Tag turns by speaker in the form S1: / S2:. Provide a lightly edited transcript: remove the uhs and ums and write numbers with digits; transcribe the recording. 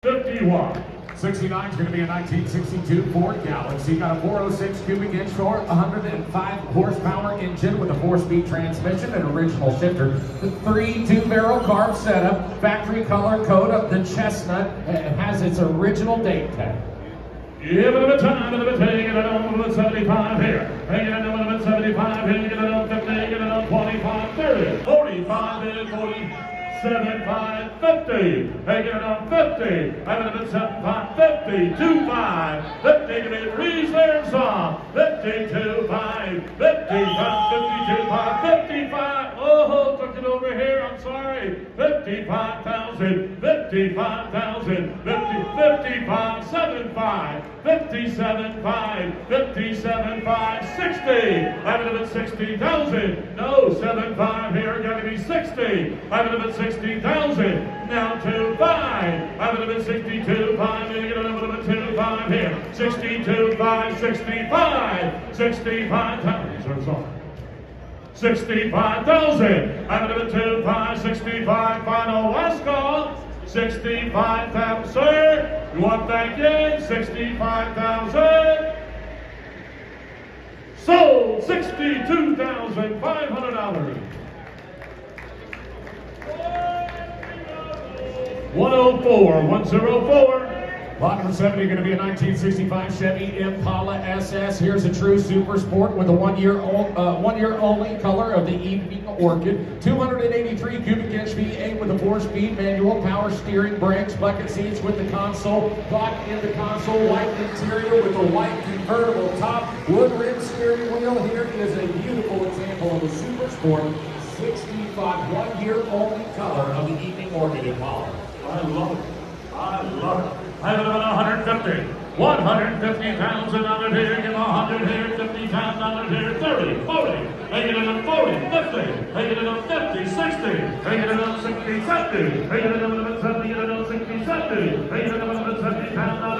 S1: 51.
S2: 69 is going to be a 1962 Ford Galaxie. Got a 406 cubic inch or 105 horsepower engine with a 4-speed transmission and original shifter. The 3 2-barrel carb setup, factory color code of the chestnut. It has its original date tag.
S1: Give it a time, give it a take, get it on 75 here. Take it on 75 here, get it on 50, get it on 25, 30, 45, 40. 75, 50, take it on 50, I got it at 75, 50, 25, 50 to be reserve song, 52, 5, 55, 52, 5, 55, oh, took it over here, I'm sorry, 55,000, 55,000, 55, 75, 57, 5, 57, 5, 60, I got it at 60,000, no, 75 here, got to be 60, I got it at 60,000, now to 5. I'm going to be 62, 5, and get a little bit 2, 5 here. 62, 5, 65, 65,000. 65,000. I'm going to be 2, 5, 65, final last call. 65,000, sir. You want that again? 65,000. Sold $62,500. 104, 104.
S2: Lot number 70 going to be a 1965 Chevy Impala SS. Here's a true super sport with a one-year only color of the evening orchid. 283 cubic inch V8 with a 4-speed manual, power steering, brakes, bucket seats with the console, clock in the console, white interior with a white convertible top, wood rim steering wheel. Here is a beautiful example of a super sport 65 one-year only color of the evening orchid Impala.
S1: I love it. I love it. I have it on 150. 150,000 on it here, give 100 here, 50,000 here, 30, 40, take it on 40, 50, take it on 50, 60, take it on 60, 70, take it on 70, get it on 60, 70, take it on 70,000